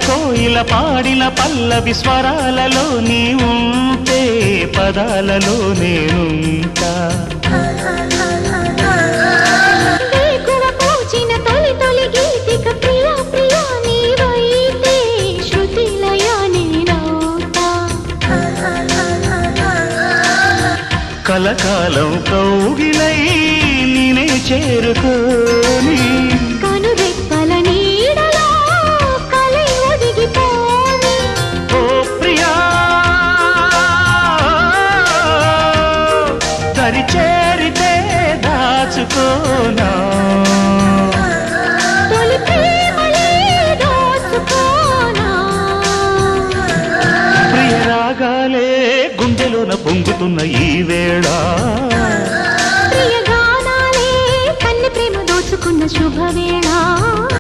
కోయిల పాడిన పల్లవి స్వరాలలో నీ ఉంటే పదాలలో నేనుంటా కలకాలం కౌగిలై నేనే చేరుకోని కనురెప్పల నీడలో కలై ఒదిగిపోని ఓ ప్రియా దరి చేరితే దాచుకోనా తొలి ప్రేమలే దోచుకోనా ప్రియ రాగాలే గుండెలోన పొంగుతున్న ఈ వేళ ప్రియ గానాలే కన్నె ప్రేమ దోచుకున్న శుభవేళ